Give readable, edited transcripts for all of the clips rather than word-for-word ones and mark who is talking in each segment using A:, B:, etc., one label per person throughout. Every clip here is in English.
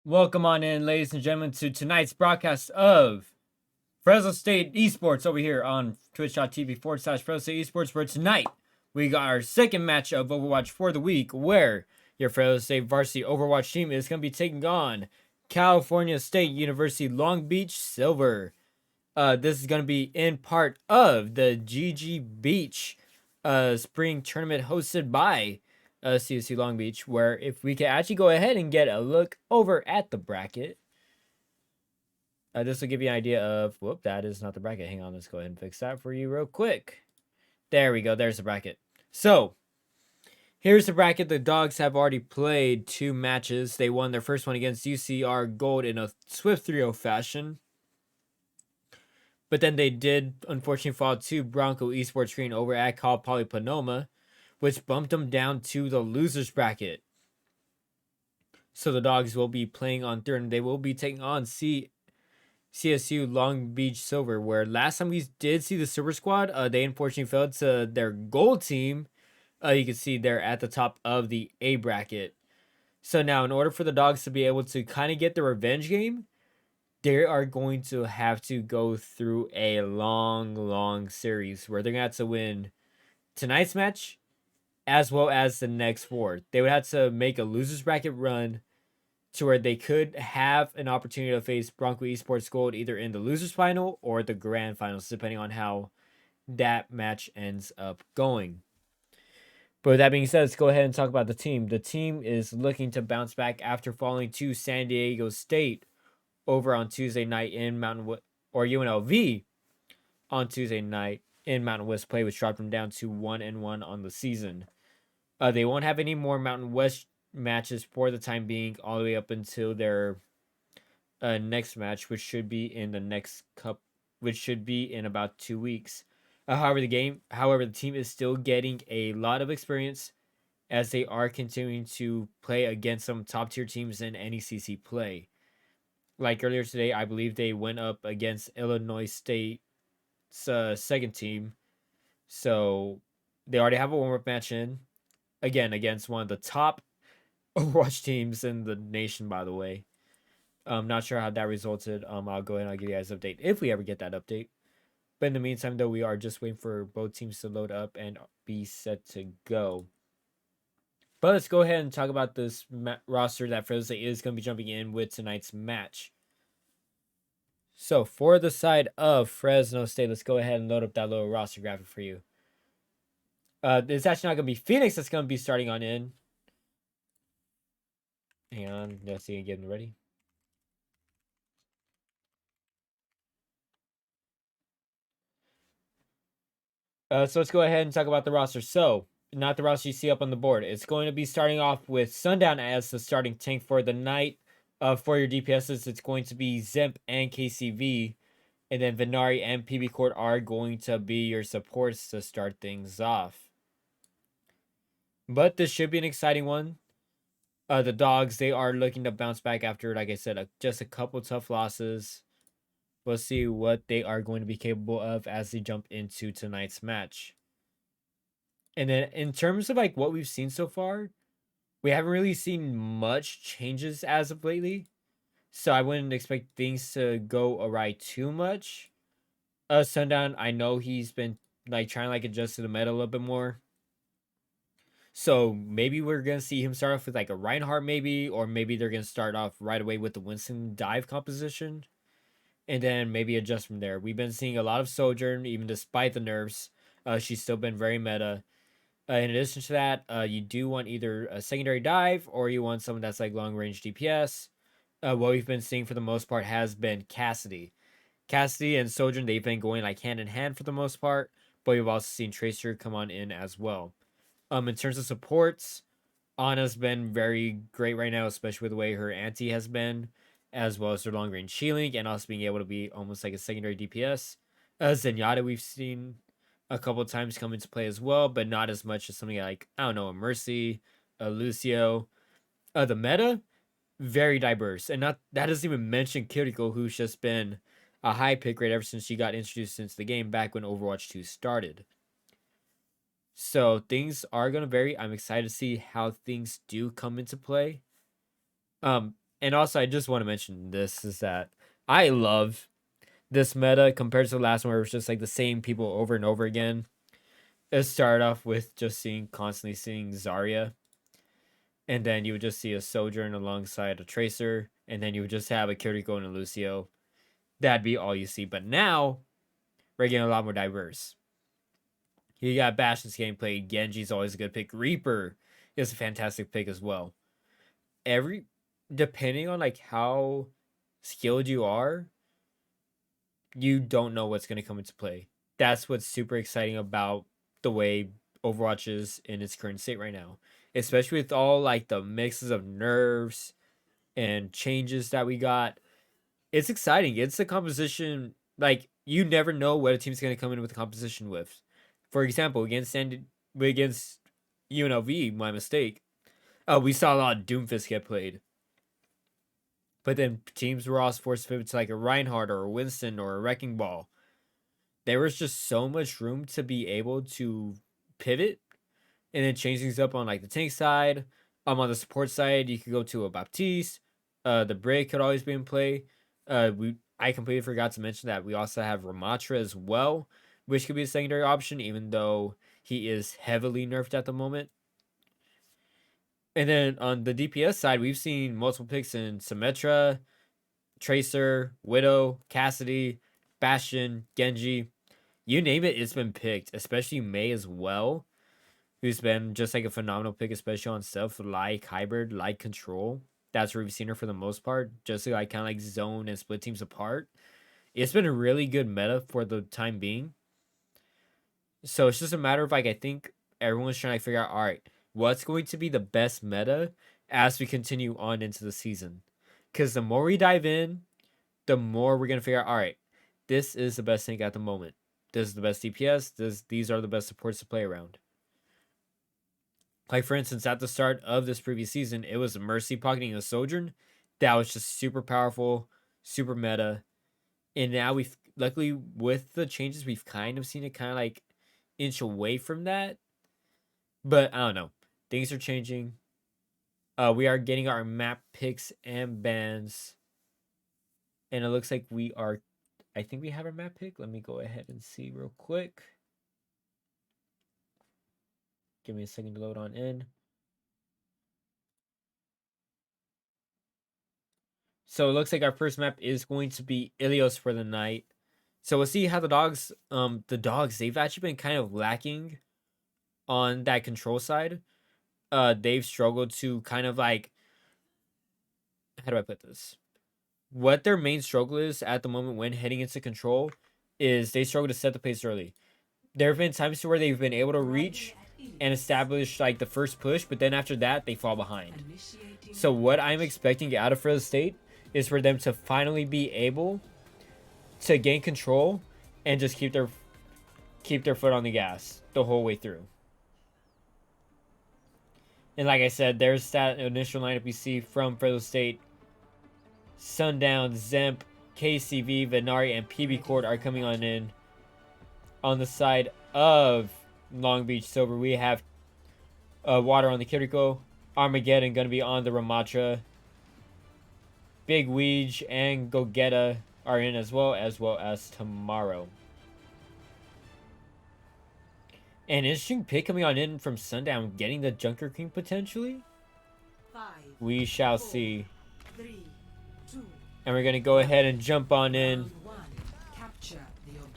A: Welcome on in, ladies and gentlemen, to tonight's broadcast of Fresno State Esports over here on twitch.tv/Fresno State Esports, where tonight we got our second match of Overwatch for the week, where your Fresno State varsity Overwatch team is going to be taking on California State University Long Beach Silver. This is going to be in part of the GGBeach spring tournament hosted by CSU Long Beach, where if we can actually go ahead and get a look over at the bracket, this will give you an idea of, whoop, that is not the bracket. Hang on, let's go ahead and fix that for you real quick. There we go, there's the bracket. So, here's the bracket. The Dogs have already played 2 matches. They won their first one against UCR Gold in a swift 3-0 fashion. But then they did, unfortunately, fall to Bronco Esports Green over at Cal Poly Panoma, which bumped them down to the losers bracket. So the Dogs will be playing on third, and they will be taking on CSU Long Beach Silver, where last time we did see the Silver Squad, they unfortunately fell to their gold team. You can see they're at the top of the A bracket. So now, in order for the Dogs to be able to kind of get the revenge game, they are going to have to go through a long series where they're going to have to win tonight's match as well as the next 4. They would have to make a losers bracket run to where they could have an opportunity to face Bronco Esports Gold either in the losers final or the grand finals, depending on how that match ends up going. But with that being said, let's go ahead and talk about the team. The team is looking to bounce back after falling to San Diego State over on Tuesday night in UNLV on Tuesday night in Mountain West play, which dropped them down to 1-1 on the season. They won't have any more Mountain West matches for the time being, all the way up until their next match, which should be in the next cup, which should be in about 2 weeks. However, the team is still getting a lot of experience as they are continuing to play against some top tier teams in NECC play. Like earlier today, I believe they went up against Illinois State's second team, so they already have a warm-up match in. Again, against one of the top Overwatch teams in the nation, by the way. I'm not sure how that resulted. I'll go ahead and I'll give you guys an update if we ever get that update. But in the meantime, though, we are just waiting for both teams to load up and be set to go. But let's go ahead and talk about this roster that Fresno State is going to be jumping in with tonight's match. So for the side of Fresno State, let's go ahead and load up that little roster graphic for you. It's actually not going to be Phoenix that's going to be starting on in. Hang on, let's see, get them ready. So let's go ahead and talk about the roster. So, not the roster you see up on the board. It's going to be starting off with Sundown as the starting tank for the night. For your DPSs, it's going to be Zemp and KCV. And then Venari and PB Court are going to be your supports to start things off. But this should be an exciting one. The Dogs, they are looking to bounce back after, like I said, just a couple tough losses. We'll see what they are going to be capable of as they jump into tonight's match. And then in terms of like what we've seen so far, we haven't really seen much changes as of lately. So I wouldn't expect things to go awry too much. Sundown, I know he's been like trying to like adjust to the meta a little bit more. So maybe we're gonna see him start off with like a Reinhardt maybe, or maybe they're gonna start off right away with the Winston dive composition. And then maybe adjust from there. We've been seeing a lot of Sojourn, even despite the nerfs. She's still been very meta. In addition to that, you do want either a secondary dive or you want someone that's like long range DPS. What we've been seeing for the most part has been Cassidy. Cassidy and Sojourn, they've been going like hand in hand for the most part, but we've also seen Tracer come on in as well. In terms of supports, Ana's been very great right now, especially with the way her anti has been, as well as her long range shielding, and also being able to be almost like a secondary DPS. Zenyatta, we've seen a couple of times come into play as well, but not as much as something like, I don't know, a Mercy, a Lucio. The meta, very diverse. And not that doesn't even mention Kiriko, who's just been a high pick rate ever since she got introduced into the game back when Overwatch 2 started. So things are going to vary. I'm excited to see how things do come into play. And also, I just want to mention this is that I love this meta compared to the last one where it was just like the same people over and over again. It started off with just constantly seeing Zarya, and then you would just see a Sojourn alongside a Tracer, and then you would just have a Kiriko and a Lucio. That'd be all you see. But now, we're getting a lot more diverse. You got Bastion's getting played. Genji's always a good pick. Reaper is a fantastic pick as well. Depending on like how skilled you are, you don't know what's going to come into play. That's what's super exciting about the way Overwatch is in its current state right now, especially with all like the mixes of nerfs and changes that we got. It's exciting. It's a composition like you never know what a team's going to come in with a composition with. For example, against UNLV, my mistake, we saw a lot of Doomfist get played. But then teams were also forced to pivot to like a Reinhardt or a Winston or a Wrecking Ball. There was just so much room to be able to pivot and then change things up on like the tank side. On the support side, you could go to a Baptiste. The Brig could always be in play. I completely forgot to mention that we also have Ramatra as well, which could be a secondary option, even though he is heavily nerfed at the moment. And then on the DPS side, we've seen multiple picks in Symmetra, Tracer, Widow, Cassidy, Bastion, Genji. You name it, it's been picked, especially Mei as well, who's been just like a phenomenal pick, especially on stuff like Hybrid, like Control. That's where we've seen her for the most part, just to like kind of like zone and split teams apart. It's been a really good meta for the time being. So it's just a matter of like, I think everyone's trying to figure out, all right, what's going to be the best meta as we continue on into the season? Because the more we dive in, the more we're going to figure out, all right, this is the best thing at the moment. This is the best DPS. These are the best supports to play around. Like, for instance, at the start of this previous season, it was Mercy pocketing a Sojourn. That was just super powerful, super meta. And now we've, luckily, with the changes, we've kind of seen it kind of like inch away from that. But I don't know. Things are changing. We are getting our map picks and bans. And it looks like we are... I think we have our map pick. Let me go ahead and see real quick. Give me a second to load on in. So it looks like our first map is going to be Ilios for the night. So we'll see how the dogs, they've actually been kind of lacking on that control side. They've struggled to kind of like, how do I put this? What their main struggle is at the moment when heading into control is they struggle to set the pace early. There have been times where they've been able to reach and establish like the first push, but then after that they fall behind. So what I'm expecting out of Fresno State is for them to finally be able to gain control and just keep their foot on the gas the whole way through. And like I said, there's that initial lineup you see from Fresno State. Sundown, Zemp, KCV, Venari, and PB Court are coming on in. On the side of Long Beach Silver, we have Water on the Kiriko, Armageddon going to be on the Ramatra. Big Weege and Gogeta are in as well as Tomorrow. An interesting pick coming on in from Sundown, getting the Junker King potentially. We shall see.
B: 3, 2,
A: and we're going to go ahead and jump on in.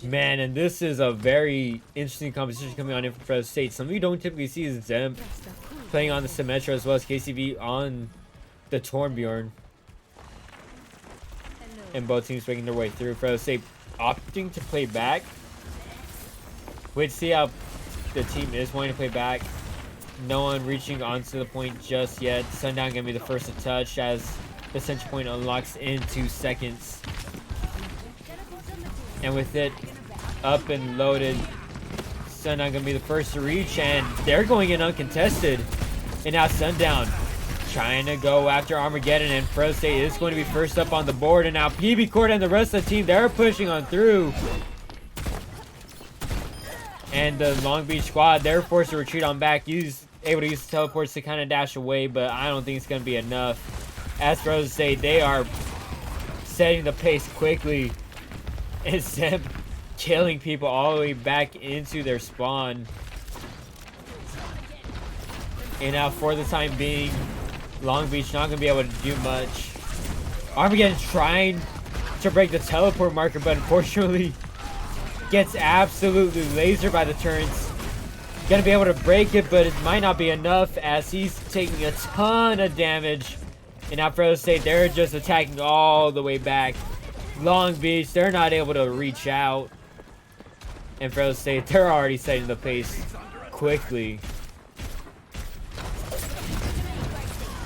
A: Man, and this is a very interesting competition coming on in from Fresno State. Something you don't typically see is Zemp playing on the Symmetra as well as KCV on the Torbjorn. And both teams making their way through. Fresno State opting to play back. We'd see how the team is wanting to play back. No one reaching onto the point just yet. Sundown going to be the first to touch as the center point unlocks in 2 seconds. And with it up and loaded, Sundown going to be the first to reach, and they're going in uncontested. And now Sundown trying to go after Armageddon, and Fresno State is going to be first up on the board. And now PB Court and the rest of the team, they're pushing on through. And the Long Beach squad, they're forced to retreat on back. Able to use the teleports to kind of dash away, but I don't think it's going to be enough. as Fresno State, they are setting the pace quickly. And Zemp killing people all the way back into their spawn. And now for the time being, Long Beach not going to be able to do much. Armageddon trying to break the teleport marker, but unfortunately gets absolutely lasered by the turrets. Gonna be able to break it, but it might not be enough as he's taking a ton of damage. And now Fresno State, they're just attacking all the way back. Long Beach, they're not able to reach out. And Fresno State, they're already setting the pace quickly.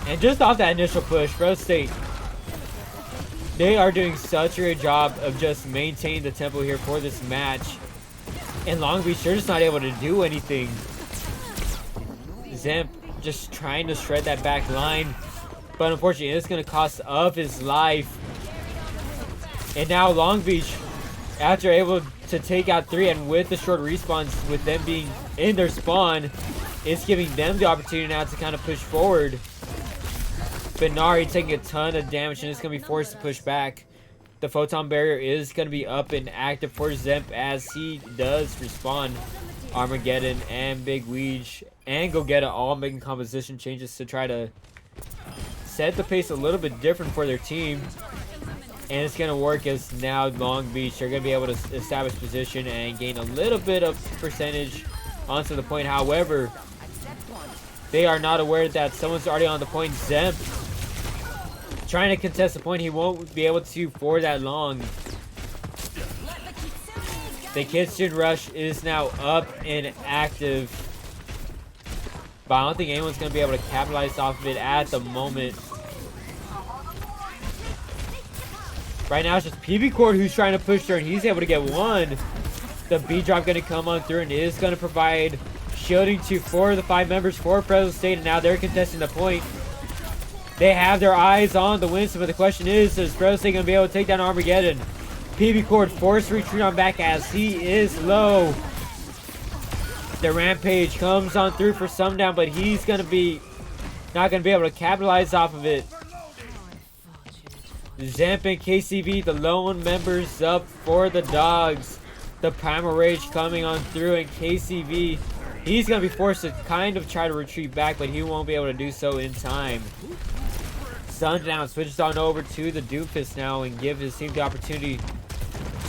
A: And just off that initial push, Fresno State, they are doing such a great job of just maintaining the tempo here for this match. And Long Beach, they're just not able to do anything. Zemp just trying to shred that back line. But unfortunately, it's going to cost up his life. And now Long Beach, after able to take out 3 and with the short respawns, with them being in their spawn, it's giving them the opportunity now to kind of push forward. But Nari taking a ton of damage and it's going to be forced to push back. The photon barrier is going to be up and active for Zemp as he does respawn. Armageddon and Big Weege and Gogeta all making composition changes to try to set the pace a little bit different for their team. And it's going to work as now Long Beach are going to be able to establish position and gain a little bit of percentage onto the point. However, they are not aware that someone's already on the point. Zemp trying to contest the point. He won't be able to for that long. The kitchen rush is now up and active, but I don't think anyone's going to be able to capitalize off of it at the moment. Right now it's just PB Cord who's trying to push through, and he's able to get one. The B drop going to come on through and is going to provide shielding to 4 of the 5 members for Fresno State, and now they're contesting the point. They have their eyes on the Winston, but the question is Fresno State going to be able to take down Armageddon? PB Cord forced retreat on back as he is low. The Rampage comes on through for some down, but he's going to be not going to be able to capitalize off of it. Zemp and KCV, the lone members up for the Dogs. The Primal Rage coming on through, and KCV, he's going to be forced to kind of try to retreat back, but he won't be able to do so in time. Sundown switches on over to the Doomfist now and give his team the opportunity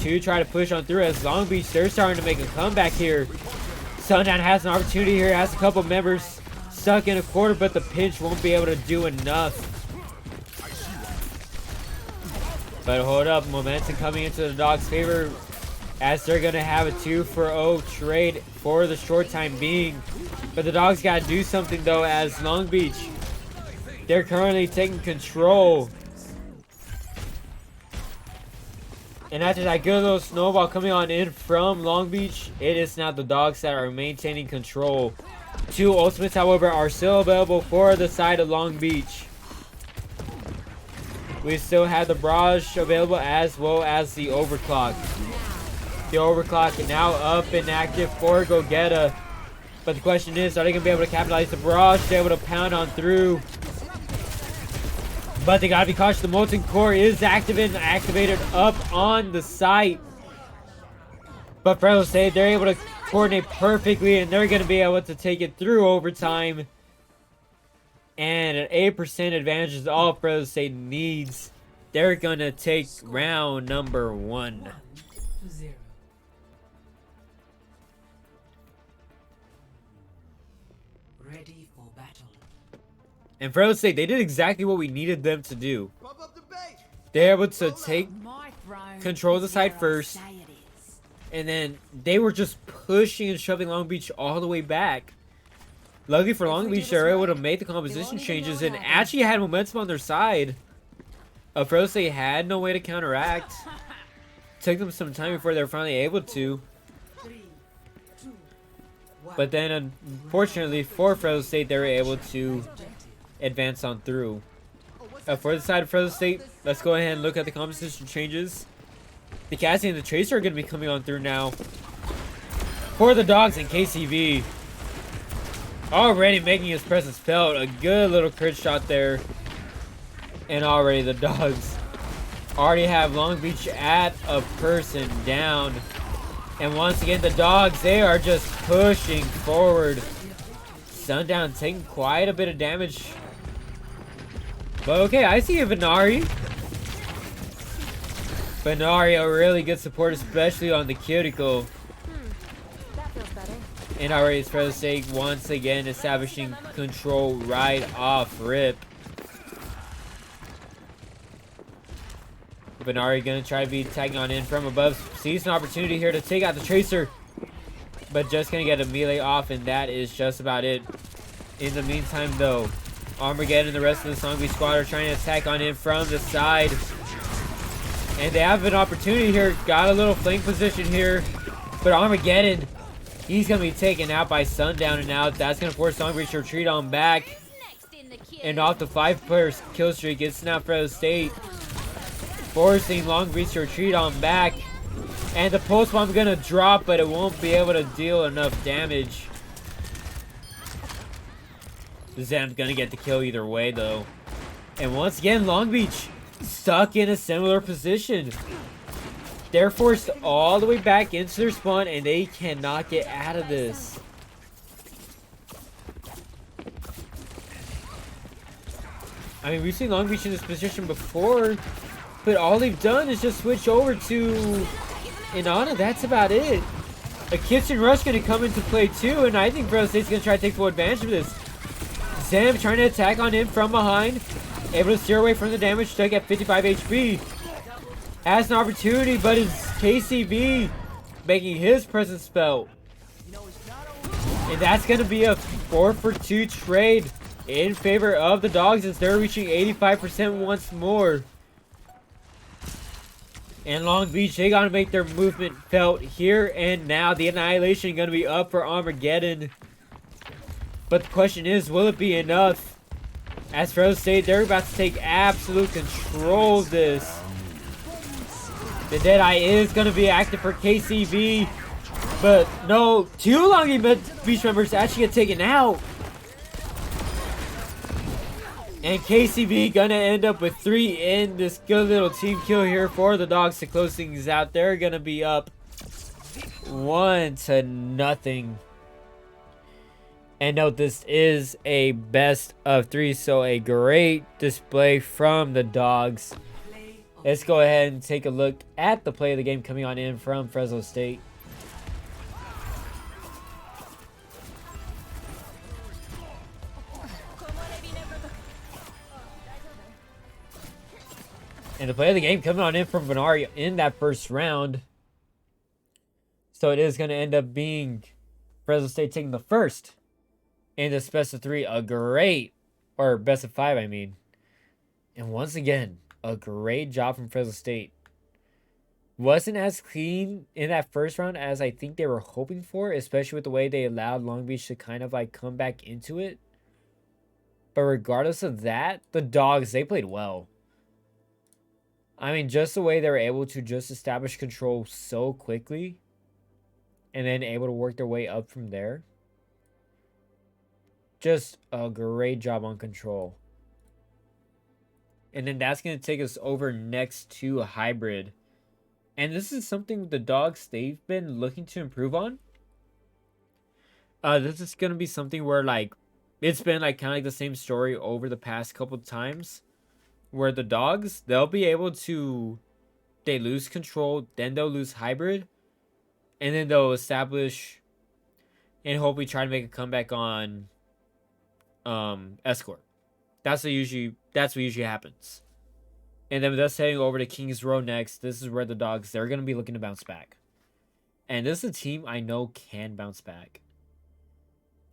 A: to try to push on through as Long Beach, they're starting to make a comeback here. Sundown has an opportunity here, has a couple members stuck in a quarter, but the pinch won't be able to do enough. But hold up, momentum coming into the Dogs' favor as they're going to have a 2-for-0 trade for the short time being. But the Dogs got to do something though, as Long Beach, they're currently taking control. And after that good little snowball coming on in from Long Beach, it is now the Dogs that are maintaining control. 2 ultimates, however, are still available for the side of Long Beach. We still have the Barrage available as well as the Overclock. The Overclock now up and active for Gogeta. But the question is, are they going to be able to capitalize? The Barrage to be able to pound on through. But they got to be cautious. The Molten Core is activated up on the site. But Fresno State, they're able to coordinate perfectly, and they're going to be able to take it through overtime. And an 8% advantage is all Fresno State needs. They're going to take round number 1.
B: 1-0. Ready for battle.
A: And Fresno State, they did exactly what we needed them to do. They're able to take control of the side first. And then they were just pushing and shoving Long Beach all the way back. Luckily for Long Beach, they're able to make the composition changes and actually had momentum on their side. Fresno State had no way to counteract. Took them some time before they were finally able to.
B: 3, 2, 1.
A: But then, unfortunately for Fresno State, they were able to advance on through. For the side of Fresno State, let's go ahead and look at the composition changes. The Cassie and the Tracer are going to be coming on through now. For the Dogs and KCV, already making his presence felt. A good little crit shot there. And already the dogs already have Long Beach at a person down. And once again, the dogs, they are just pushing forward. Sundown taking quite a bit of damage. But okay, I see a Venari. Venari, a really good support, especially on the cuticle.
C: That feels better.
A: And already it's Fresno State once again establishing control right off rip. Venari gonna try to be tagging on in from above. Sees an opportunity here to take out the Tracer. But just gonna get a melee off, and that is just about it. In the meantime, though, Armageddon and the rest of the Long Beach squad are trying to attack on in from the side. And they have an opportunity here. Got a little flank position here. But Armageddon, he's gonna be taken out by Sundown, and now that's gonna force Long Beach to retreat on back. And off the 5-player kill streak, it's now Fresno State forcing Long Beach to retreat on back. And the pulse bomb gonna drop, but it won't be able to deal enough damage. Zam's gonna get the kill either way, though. And once again, Long Beach stuck in a similar position. They're forced all the way back into their spawn, and they cannot get out of this. I mean, we've seen Long Beach in this position before, but all they've done is just switch over to Inanna. That's about it. A kitchen rush gonna come into play too, and I think Fresno State's gonna try to take full advantage of this. Zam trying to attack on him from behind, able to steer away from the damage, stuck at 55 HP. Has an opportunity, but it's KCB making his presence felt. And that's gonna be a 4-for-2 trade in favor of the dogs as they're reaching 85% once more. And Long Beach, they gotta make their movement felt here and now. The Annihilation gonna be up for Armageddon. But the question is, will it be enough? As Fresno State, they're about to take absolute control of this. The Deadeye is gonna be active for KCB. But no, 2 Long Beach members actually get taken out. And KCB gonna end up with 3 in this good little team kill here for the dogs to close things out. They're gonna be up 1-0. And note, this is a best of 3, so a great display from the dogs. Let's go ahead and take a look at the play of the game coming on in from Fresno State. And the play of the game coming on in from Venari in that first round. So it is going to end up being Fresno State taking the first in this best of 3. A great, or best of 5, I mean. And once again, a great job from Fresno State. Wasn't as clean in that first round as I think they were hoping for, especially with the way they allowed Long Beach to kind of like come back into it. But regardless of that, the dogs, they played well. I mean, just the way they were able to just establish control so quickly and then able to work their way up from there. Just a great job on control. And then that's going to take us over next to a hybrid. And this is something the dogs, they've been looking to improve on. This is going to be something where, like, it's been like kind of like the same story over the past couple times. Where the dogs, they'll be able to, they lose control, then they'll lose hybrid, and then they'll establish and hopefully try to make a comeback on escort. That's what usually happens. And then with us heading over to Kings Row next, this is where the dogs, they're going to be looking to bounce back. And this is a team I know can bounce back.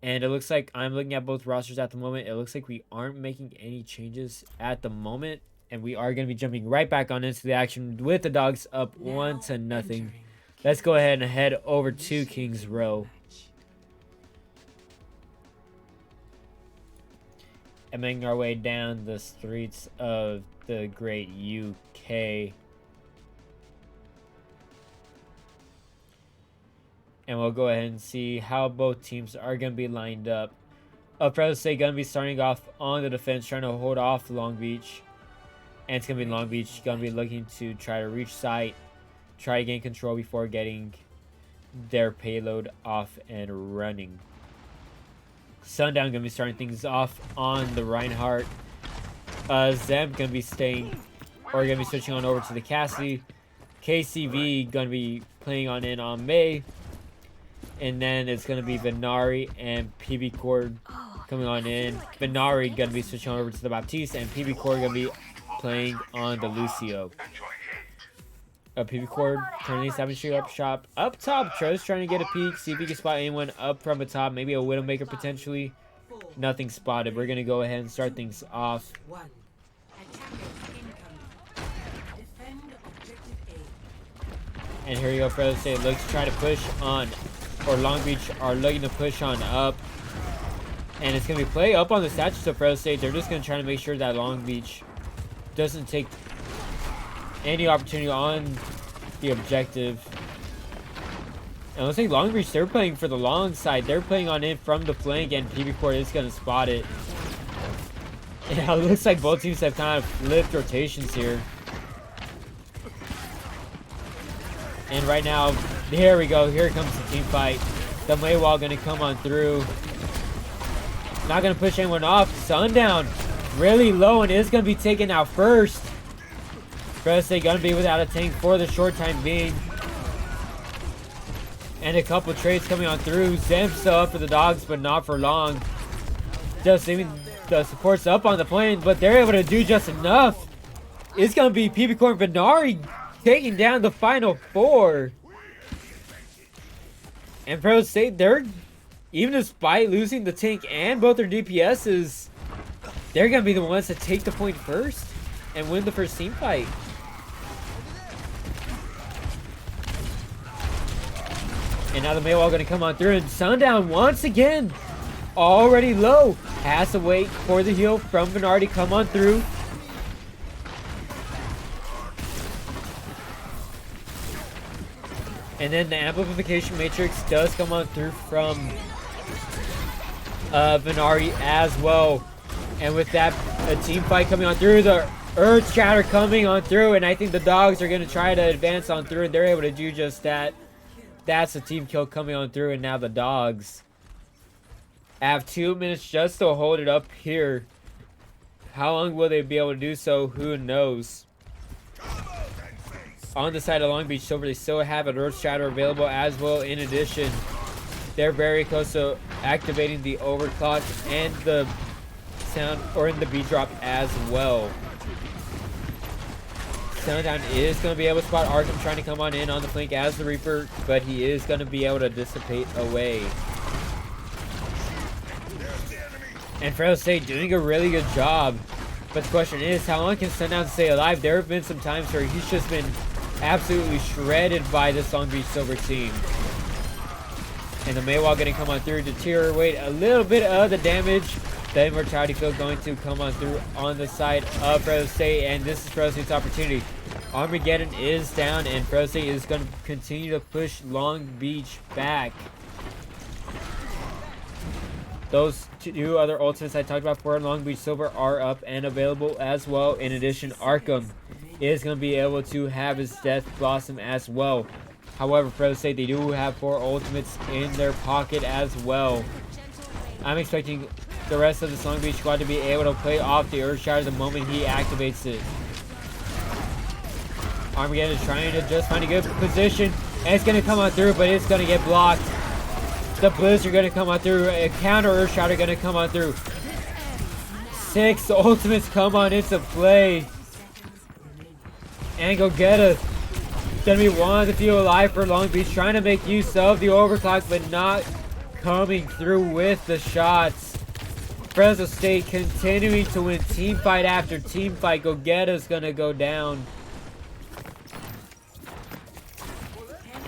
A: And it looks like I'm looking at both rosters at the moment. It looks like we aren't making any changes at the moment. And we are going to be jumping right back on into the action with the dogs up 1-0. Let's go ahead and head over to Kings Row. And making our way down the streets of the great UK. And we'll go ahead and see how both teams are going to be lined up. Fresno State going to be starting off on the defense, trying to hold off Long Beach. And it's going to be Long Beach going to be looking to try to reach site, try to gain control before getting their payload off and running. Sundown going to be starting things off on the Reinhardt. Zem going to be staying, or going to be switching on over to the Cassidy. KCV going to be playing on in on May. And then it's going to be Venari and PB Cord coming on in. Venari going to be switching over to the Baptiste, and PB Cord going to be playing on the Lucio. PB Cord currently establishing up shop. Up top, Tro's trying to get a peek, see if he can spot anyone up from the top. Maybe a Widowmaker potentially. Nothing spotted. We're going to go ahead and start things off.
B: One. Attackers incoming. Defend objective A.
A: And here you go, Fresno State looks to try to push on, or Long Beach are looking to push on up. And it's going to be play up on the statues of Fresno State. They're just going to try to make sure that Long Beach doesn't take any opportunity on the objective. And let's say Long Beach, they're playing for the long side. They're playing on in from the flank, and PB Core is going to spot it. Yeah, it looks like both teams have kind of flipped rotations here. And right now, here we go. Here comes the team fight. The Maywall going to come on through. Not going to push anyone off. Sundown really low and is going to be taken out first. Fresno State going to be without a tank for the short time being. And a couple trades coming on through. Zem still up for the dogs, but not for long. Just even the support's up on the plane, but they're able to do just enough. It's going to be PB Core and Venari taking down the final four. And Fresno State, they're, even despite losing the tank and both their DPSs, they're going to be the ones to take the point first and win the first team fight. And now the Maywall going to come on through, and Sundown once again already low. Has to wait for the heal from Venari to come on through. And then the amplification matrix does come on through from Venari as well. And with that, a team fight coming on through, the Earth Shatter coming on through, and I think the dogs are going to try to advance on through, and they're able to do just that. That's a team kill coming on through, and now the dogs have 2 minutes just to hold it up here. How long will they be able to do so? Who knows? On the side of Long Beach Silver, they still have an Earth Shatter available as well. In addition, they're very close to activating the overclock and the sound, or in the beat drop as well. Sundown is going to be able to spot Arkham trying to come on in on the flank as the Reaper, but he is going to be able to dissipate away. And Fresno State doing a really good job. But the question is, how long can Sundown stay alive? There have been some times where he's just been absolutely shredded by this Long Beach Silver team. And the Maywall going to come on through, deteriorate a little bit of the damage. The Immortality Field going to come on through on the side of Fresno State, and this is Fresno State's opportunity. Armageddon is down, and Fresno State is going to continue to push Long Beach back. Those two other ultimates I talked about for Long Beach Silver are up and available as well. In addition, Arkham is going to be able to have his Death Blossom as well. However, Fresno State, they do have 4 ultimates in their pocket as well. I'm expecting the rest of this Long Beach squad to be able to play off the Earth Shatter the moment he activates it. Armageddon is trying to just find a good position, and it's going to come on through, but it's going to get blocked. The Blizzard are going to come on through, a counter Earth Shatter going to come on through. 6 ultimates come on into play. And Gogeta going to be one of the few alive for Long Beach, trying to make use of the overclock, but not coming through with the shots. Fresno State continuing to win team fight after team fight. Gogeta's going to go down.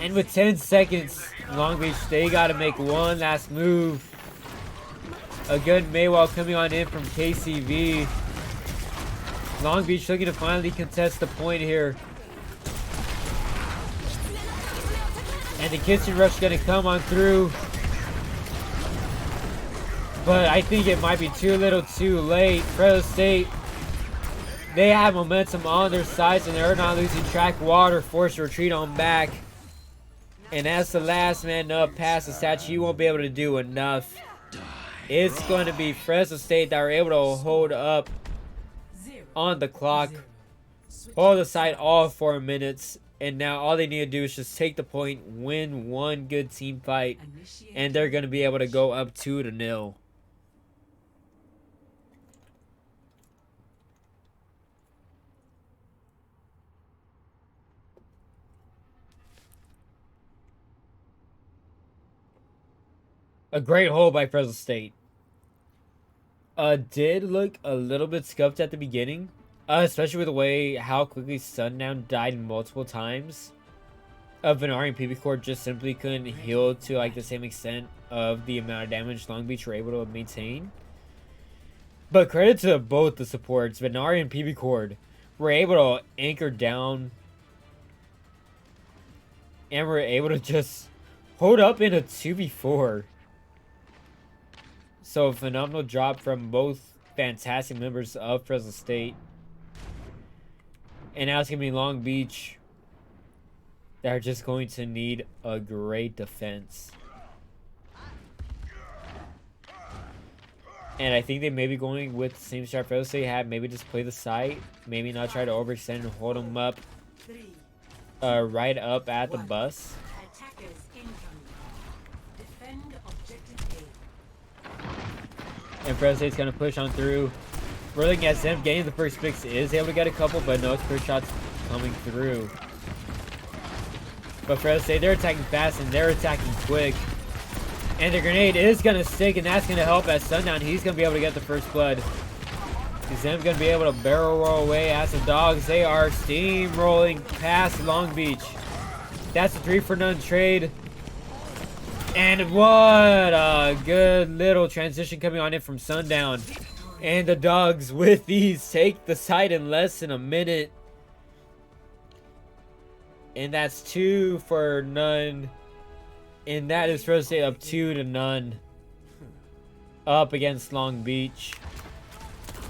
A: And with 10 seconds, Long Beach, they got to make one last move. A good Maywall coming on in from KCV. Long Beach looking to finally contest the point here. And the Kitchen Rush going to come on through. But I think it might be too little too late. Fresno State They have momentum on their sides and they're not losing track. Water forced to retreat on back. And as the last man up past the statue, he won't be able to do enough. It's going to be Fresno State that are able to hold up on the clock. Hold the side all 4 minutes. And now all they need to do is just take the point, win one good team fight. And they're going to be able to go up 2-0. A great hold by Fresno State. Did look a little bit scuffed at the beginning. Especially with the way how quickly Sundown died multiple times. Venari and PB Core just simply couldn't heal to like the same extent of the amount of damage Long Beach were able to maintain. But credit to both the supports. Venari and PB Cord were able to anchor down. And were able to just hold up in a 2v4. So a phenomenal drop from both fantastic members of Fresno State. And now it's going to be Long Beach. They're just going to need a great defense. And I think they may be going with the same strat Fresno State had. Maybe just play the site. Maybe not try to overextend and hold them up. Right up at the bus.
B: Attackers incoming. Defend objective A.
A: And Fresno State's going to push on through. We're looking at Zenf getting the first picks. Is able to get a couple, but no first shots coming through. But Fresno State, they're attacking fast and they're attacking quick. And the grenade is going to stick, and that's going to help at Sundown. He's going to be able to get the first blood. Zenf going to be able to barrel roll away as the dogs. They are steamrolling past Long Beach. That's a 3-for-none trade. And what a good little transition coming on in from Sundown. And the dogs with these take the side in less than a minute. And that's 2 for none. And that is Fresno State up 2-0. Up against Long Beach.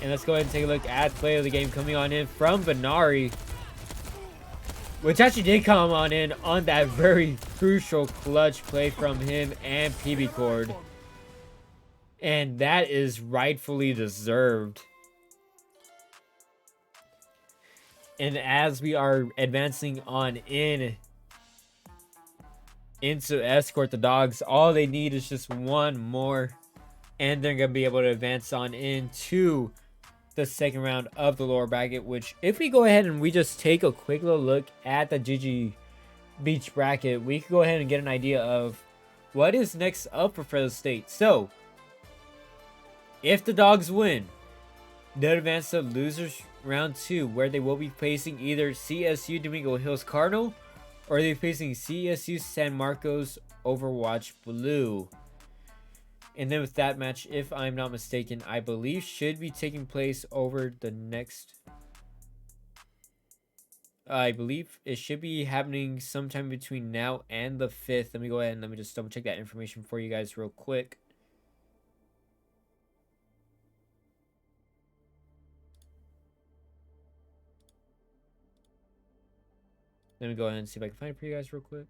A: And let's go ahead and take a look at play of the game coming on in from Venari. Which actually did come on in on that very crucial clutch play from him and PB Cord. And that is rightfully deserved. And as we are advancing on into escort the dogs, all they need is just one more. And they're going to be able to advance on into the second round of the lower bracket. Which, if we go ahead and we just take a quick little look at the GGBeach bracket, we can go ahead and get an idea of what is next up for Fresno State. So, if the dogs win, they'll advance to losers round 2, where they will be facing either CSU Domingo Hills Cardinal or they're facing CSU San Marcos Overwatch Blue. And then with that match, if I'm not mistaken, I believe should be taking place over the next... I believe it should be happening sometime between now and the 5th. Let me go ahead and let me just double check that information for you guys real quick. Let me go ahead and see if I can find it for you guys real quick.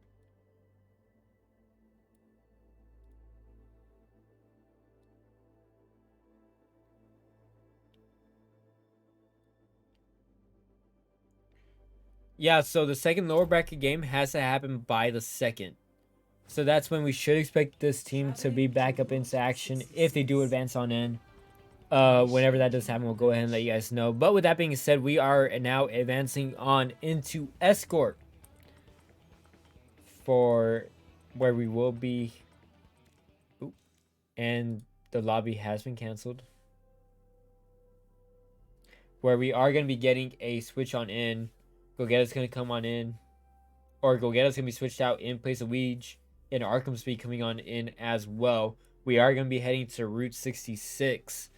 A: Yeah, so the second lower bracket game has to happen by the 2nd. So that's when we should expect this team to be back up into action if they do advance on in. Whenever that does happen, we'll go ahead and let you guys know. But with that being said, we are now advancing on into escort for where we will be. Ooh, and the lobby has been canceled. Where we are going to be getting a switch on in. Go Get Us going to come on in. Or Go Get Us going to be switched out in place of Weege. And Arkham Speed coming on in as well. We are going to be heading to Route 66.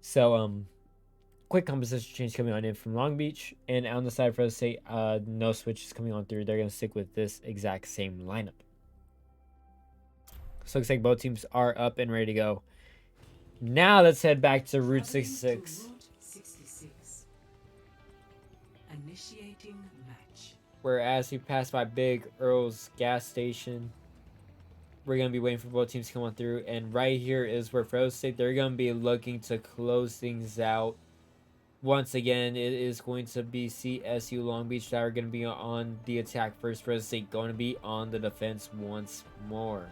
A: So, quick composition change coming on in from Long Beach. And on the side of Fresno State, no switches coming on through. They're going to stick with this exact same lineup. So, looks like both teams are up and ready to go. Now, let's head back to Route 66. Whereas we pass by Big Earl's gas station, we're going to be waiting for both teams to come on through. And right here is where Fresno State, they're going to be looking to close things out. Once again, it is going to be CSU Long Beach that are going to be on the attack first. Fresno State going to be on the defense once more.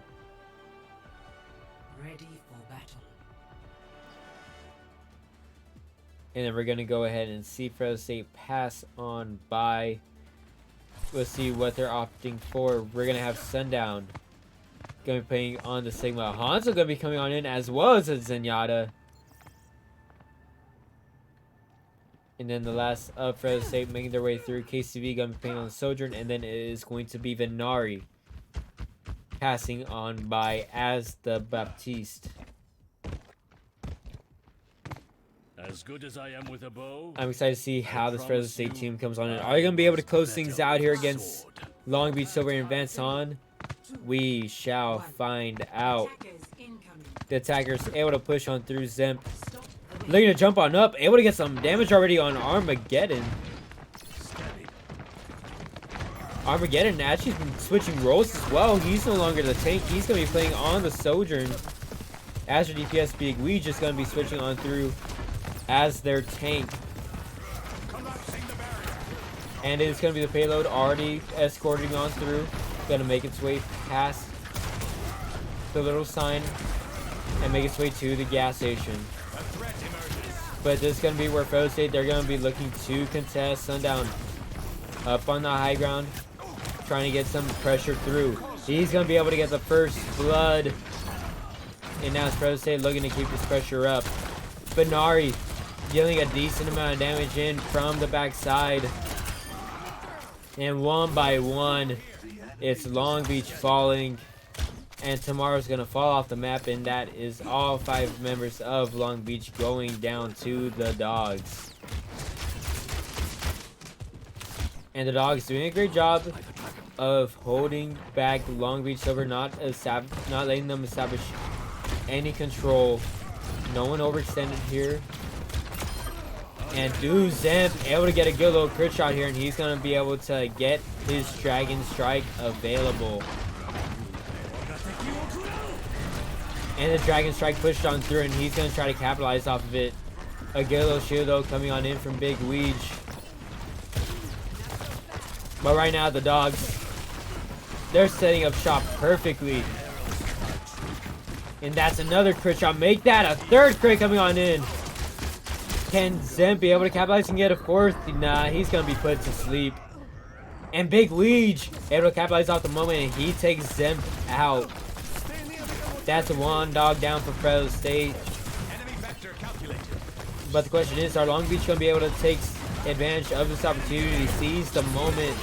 B: Ready for battle.
A: And then we're going to go ahead and see Fresno State pass on by. Let's see what they're opting for. We're going to have Sundown going to be playing on the Sigma. Hanzo going to be coming on in as well as a Zenyatta. And then the last of Fresno State making their way through. KCV going to be playing on the Sojourn. And then it is going to be Venari passing on by as the Baptiste.
D: As good as I am with a bow,
A: I'm excited to see how this Fresno State team comes on in. Are they going to be able to close things out here against Long Beach Silver and advance on? We shall find out.
B: Attackers incoming.
A: The attackers able to push on through Zemp. Looking to jump on up. Able to get some damage already on Armageddon. Armageddon actually has been switching roles as well. He's no longer the tank. He's going to be playing on the Sojourn. As their DPS Big Wee just going to be switching on through as their tank. And it's going to be the payload already escorting on through. Going to make its way past the little sign and make its way to the gas station. But this is going to be where Fresno State, they're going to be looking to contest Sundown up on the high ground, trying to get some pressure through. He's going to be able to get the first blood. And now it's Fresno State looking to keep this pressure up. Benari dealing a decent amount of damage in from the backside. And one by one, it's Long Beach falling. And tomorrow's going to fall off the map. And that is all 5 members of Long Beach going down to the Dogs. And the Dogs doing a great job of holding back Long Beach Silver, not letting them establish any control. No one overextended here. And Zemp able to get a good little crit shot here, and he's going to be able to get his Dragon Strike available. And the Dragon Strike pushed on through, and he's going to try to capitalize off of it. A good little shield, though, coming on in from Big Weege. But right now, the Dogs, they're setting up shop perfectly. And that's another crit shot. Make that a third crit coming on in. Can Zemp be able to capitalize and get a fourth? Nah, he's going to be put to sleep. And Big Weege able to capitalize off the moment, and he takes Zemp out. That's one dog down for Fresno State. But the question is, are Long Beach going to be able to take advantage of this opportunity, seize the moment?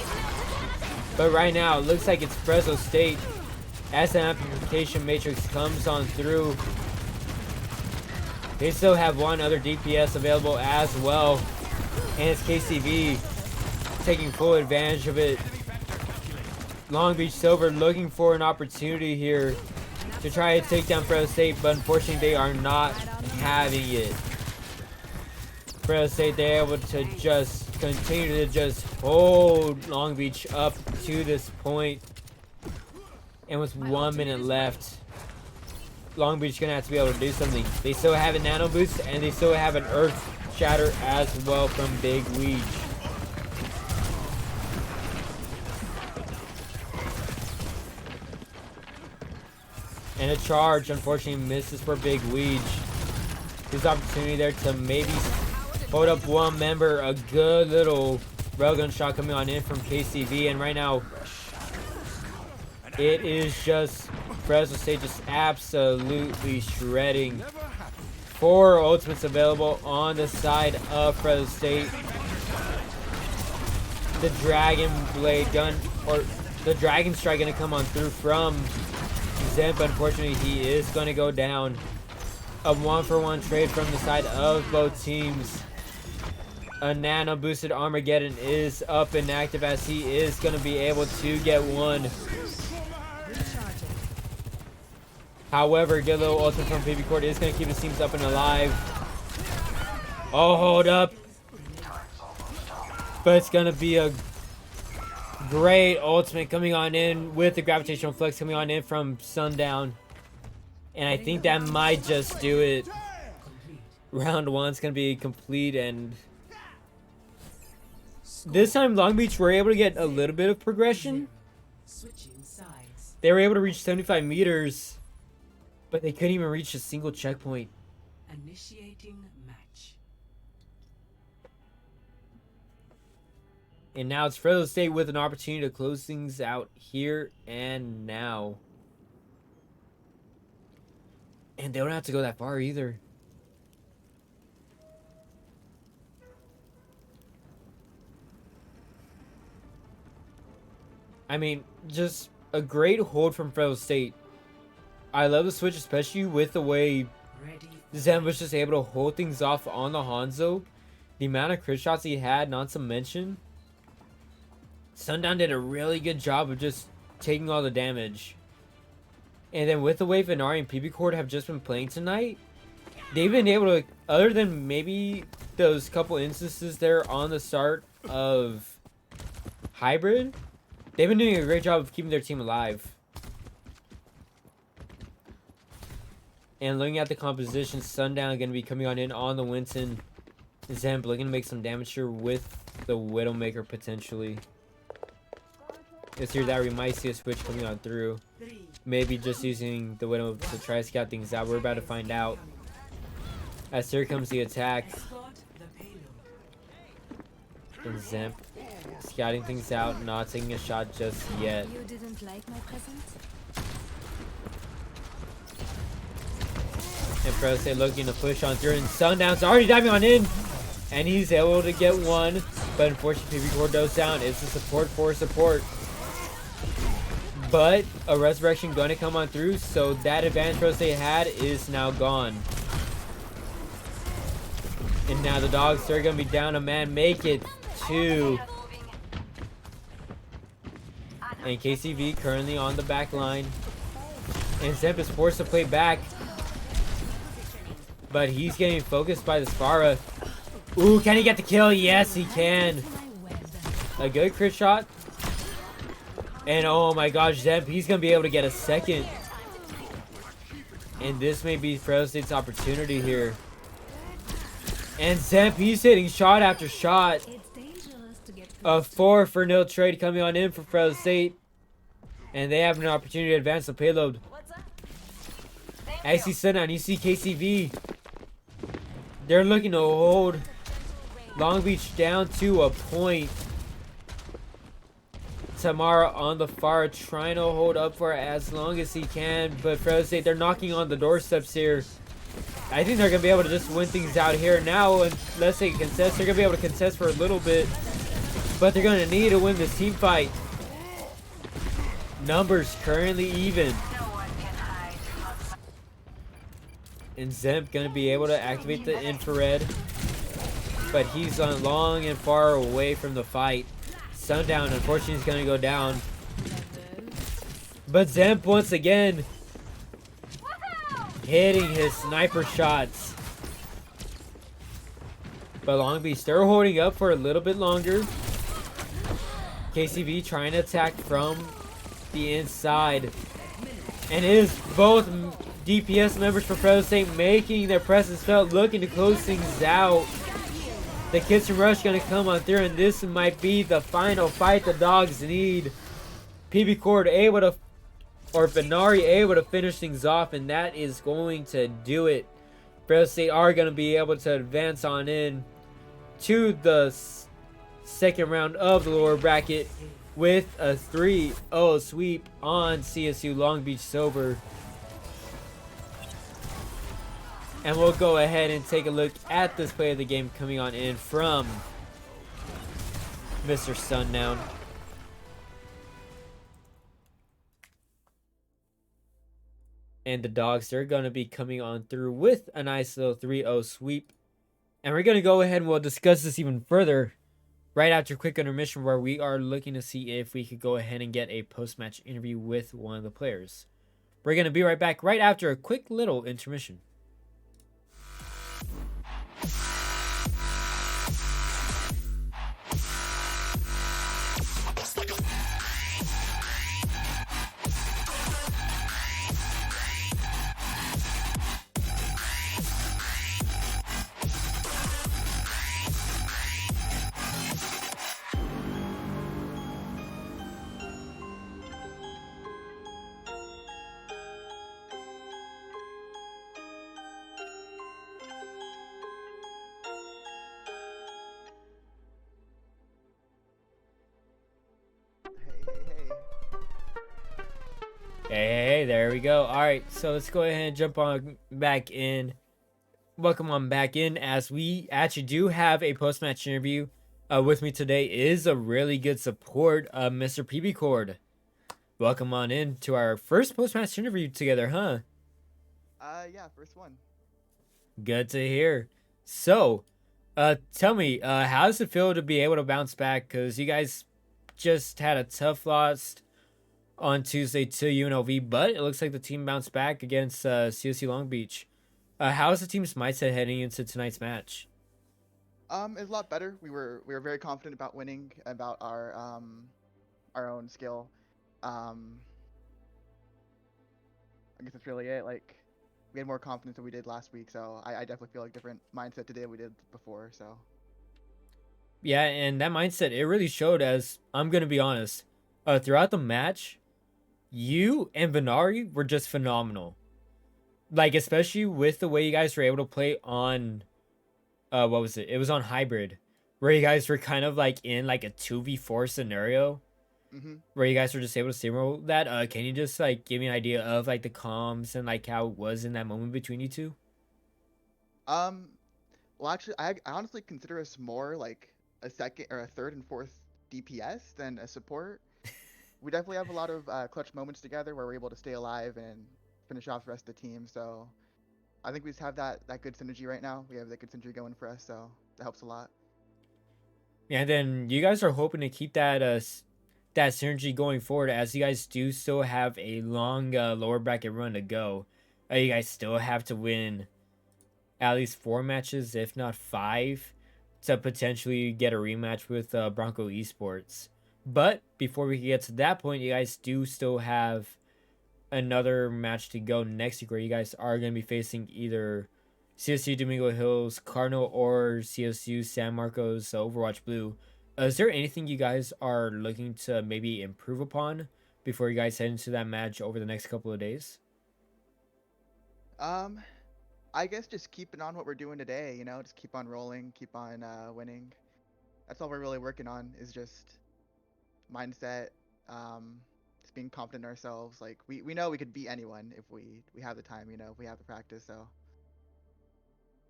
A: But right now, it looks like it's Fresno State as the amplification matrix comes on through. They still have one other DPS available as well. And it's KCV taking full advantage of it. Long Beach Silver looking for an opportunity here to try to take down Fresno State, but unfortunately they are not having it. Fresno State, they're able to just continue to just hold Long Beach up to this point. And with 1 minute left, Long Beach is going to have to be able to do something. They still have a Nano Boost, and they still have an Earth Shatter as well from Big Weege. And a charge, unfortunately, misses for Big Weege. His opportunity there to maybe hold up one member. A good little railgun shot coming on in from KCV. And right now, it is just Fresno State just absolutely shredding. 4 ultimates available on the side of Fresno State. The Dragon Blade gun, or the Dragon Strike, going to come on through from Zemp. Unfortunately, he is going to go down. A 1-for-1 trade from the side of both teams. A nano boosted Armageddon is up and active, as he is going to be able to get one. However, good little ultimate from PB Court is going to keep his teams up and alive. Oh, hold up. But it's going to be a Great ultimate coming on in with the gravitational flex coming on in from Sundown. And I think that might just do it. Round 1's going to be complete, and this time Long Beach were able to get a little bit of progression.
B: Switching sides.
A: They were able to reach 75 meters, but they couldn't even reach a single checkpoint.
B: Initiating match.
A: And now it's Fresno State with an opportunity to close things out here and now. And they don't have to go that far either. I mean, just a great hold from Fresno State. I love the switch, especially with the way
B: Ready.
A: Zen was just able to hold things off on the Hanzo. The amount of crit shots he had, not to mention. Sundown did a really good job of just taking all the damage. And then with the way Venari and PB Cord have just been playing tonight, they've been able to, other than maybe those couple instances there on the start of Hybrid, they've been doing a great job of keeping their team alive. And looking at the composition, Sundown going to be coming on in on the Winston. Zemp looking to make some damage here with the Widowmaker potentially. It's here that we might see a switch coming on through. Maybe just using the Widow to try to scout things out. We're about to find out. As here comes the attack.
B: Escort the payload.
A: And Zemp scouting things out, not taking a shot just yet.
C: You didn't like my present?
A: And Fresno State looking to push on through, and Sundown's already diving on in, and he's able to get one, but unfortunately PB Core goes down. It's a support for support, but a resurrection going to come on through, so that advantage Fresno State had is now gone. And now the dogs are going to be down a man, make it 2. And KCV currently on the back line, and Zemp is forced to play back. But he's getting focused by the Spara. Ooh, can he get the kill? Yes, he can. A good crit shot. And oh my gosh, Zemp, he's going to be able to get a second. And this may be Fresno State's opportunity here. And Zemp, he's hitting shot after shot. A 4 for nil trade coming on in for Fresno State. And they have an opportunity to advance the payload. I see Sundown, you see KCV. They're looking to hold Long Beach down to a point. Tamara on the far trying to hold up for as long as he can. But Fresno State, they're knocking on the doorsteps here. I think they're going to be able to just win things out here now. Unless they contest, they're going to be able to contest for a little bit. But they're going to need to win this team fight. Numbers currently even. And Zemp gonna be able to activate the infrared, but he's on long and far away from the fight. Sundown unfortunately is gonna go down, but Zemp once again hitting his sniper shots. But Long Beach, they're holding up for a little bit longer. KCV trying to attack from the inside, and it is both DPS members for Fresno State making their presence felt, looking to close things out. The Kitchen Rush going to come on through, and this might be the final fight the dogs need. PB Cord able to, or Venari able to finish things off, and that is going to do it. Fresno State are going to be able to advance on in to the second round of the lower bracket with a 3-0 sweep on CSU Long Beach Silver. And we'll go ahead and take a look at this play of the game coming on in from Mr. Sundown. And the dogs, they're going to be coming on through with a nice little 3-0 sweep. And we're going to go ahead and we'll discuss this even further right after a quick intermission, where we are looking to see if we could go ahead and get a post-match interview with one of the players. We're going to be right back right after a quick little intermission. Hey, there we go. All right, so let's go ahead and jump on back in. Welcome on back in, as we actually do have a post-match interview. With me today is a really good support, Mr. PB Cord. Welcome on in to our first post-match interview together, huh?
E: Yeah, first one.
A: Good to hear. So, tell me, how does it feel to be able to bounce back? Because you guys just had a tough loss on Tuesday to UNLV, but it looks like the team bounced back against CSU Long Beach. How is the team's mindset heading into tonight's match?
E: It's a lot better. We were very confident about winning, about our own skill. I guess that's really it. Like, we had more confidence than we did last week, so I definitely feel like different mindset today than we did before. So
A: Yeah, and that mindset, it really showed, as I'm going to be honest. Throughout the match, you and Venari were just phenomenal. Like, especially with the way you guys were able to play on, what was it? It was on Hybrid, where you guys were kind of like in like a 2v4 scenario, where you guys were just able to steamroll that. Can you just like give me an idea of like the comms and like how it was in that moment between you two?
E: well, actually, I honestly consider us more like a second or a third and fourth DPS than a support. We definitely have a lot of clutch moments together where we're able to stay alive and finish off the rest of the team. So I think we just have that good synergy right now. We have that good synergy going for us, so that helps a lot.
A: Yeah, and then you guys are hoping to keep that that synergy going forward, as you guys do still have a long lower bracket run to go. You guys still have to win at least 4 matches, if not 5, to potentially get a rematch with Bronco Esports. But before we get to that point, you guys do still have another match to go next week, where you guys are going to be facing either CSU Domingo Hills Cardinal or CSU San Marcos Overwatch Blue. Is there anything you guys are looking to maybe improve upon before you guys head into that match over the next couple of days?
E: I guess just keeping on what we're doing today, just keep on rolling, keep on winning. That's all we're really working on, is just mindset, just being confident in ourselves. Like, we know we could beat anyone if we have the time, if we have the practice. So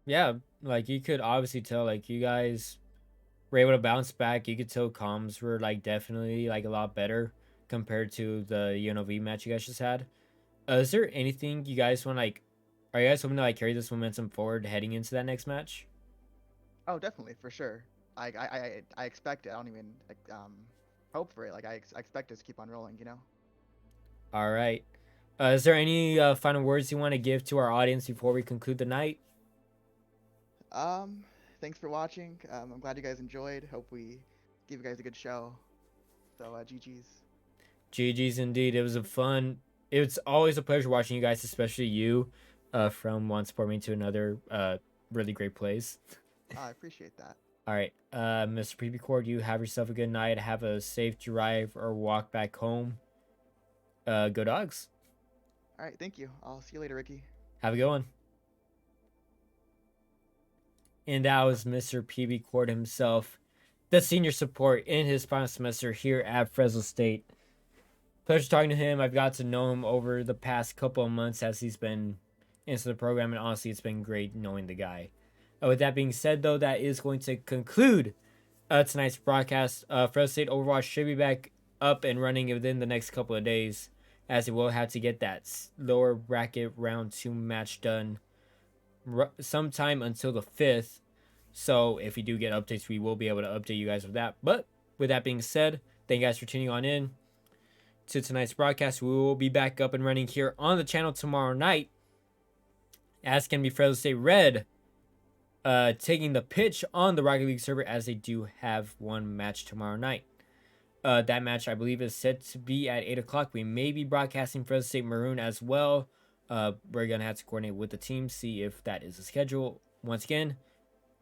A: Yeah, like you could obviously tell, like you guys were able to bounce back. You could tell comms were like definitely like a lot better compared to the UNLV match you guys just had. Is there anything you guys want, like, are you guys hoping to like carry this momentum forward heading into that next match?
E: oh, definitely, for sure. I expect it. I don't even hope for it. Like, I expect us to keep on rolling.
A: All right. Is there any final words you want to give to our audience before we conclude the night?
E: Thanks for watching. I'm glad you guys enjoyed. Hope we give you guys a good show. So GG's.
A: GG's indeed. It was a fun. It's always a pleasure watching you guys, especially you, from one sport meet to another. Really great plays.
E: I appreciate that.
A: All right, Mr. PB Cord, you have yourself a good night. Have a safe drive or walk back home. Go Dogs.
E: All right, thank you. I'll see you later, Ricky.
A: Have a good one. And that was Mr. PB Cord himself, the senior support in his final semester here at Fresno State. Pleasure talking to him. I've got to know him over the past couple of months as he's been into the program, and honestly, it's been great knowing the guy. With that being said, though, that is going to conclude tonight's broadcast. Fresno State Overwatch should be back up and running within the next couple of days, as it will have to get that lower bracket round 2 match done sometime until the 5th. So if we do get updates, we will be able to update you guys with that. But with that being said, thank you guys for tuning on in to tonight's broadcast. We will be back up and running here on the channel tomorrow night, as can be Fresno State Red taking the pitch on the Rocket League server, as they do have one match tomorrow night. That match, I believe, is set to be at 8 o'clock. We may be broadcasting Fresno State Maroon as well. We're going to have to coordinate with the team, see if that is the schedule. Once again,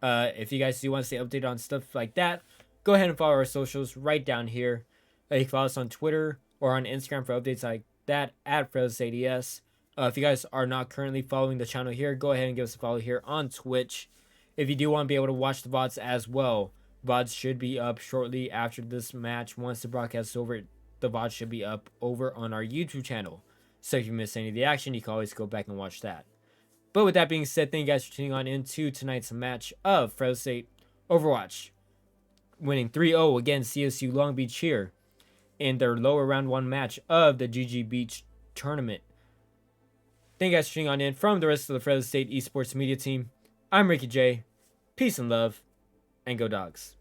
A: if you guys do want to stay updated on stuff like that, go ahead and follow our socials right down here. You can follow us on Twitter or on Instagram for updates like that at Fresno State ADS. If you guys are not currently following the channel here, go ahead and give us a follow here on Twitch. If you do want to be able to watch the VODs as well, VODs should be up shortly after this match. Once the broadcast is over, the VODs should be up over on our YouTube channel. So if you missed any of the action, you can always go back and watch that. But with that being said, thank you guys for tuning on into tonight's match of Fresno State Overwatch, winning 3-0 against CSU Long Beach here in their lower round 1 match of the GGBeach tournament. Thank you guys for tuning on in. From the rest of the Fresno State Esports media team, I'm Ricky J. Peace and love, and go Dogs.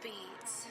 F: Beats.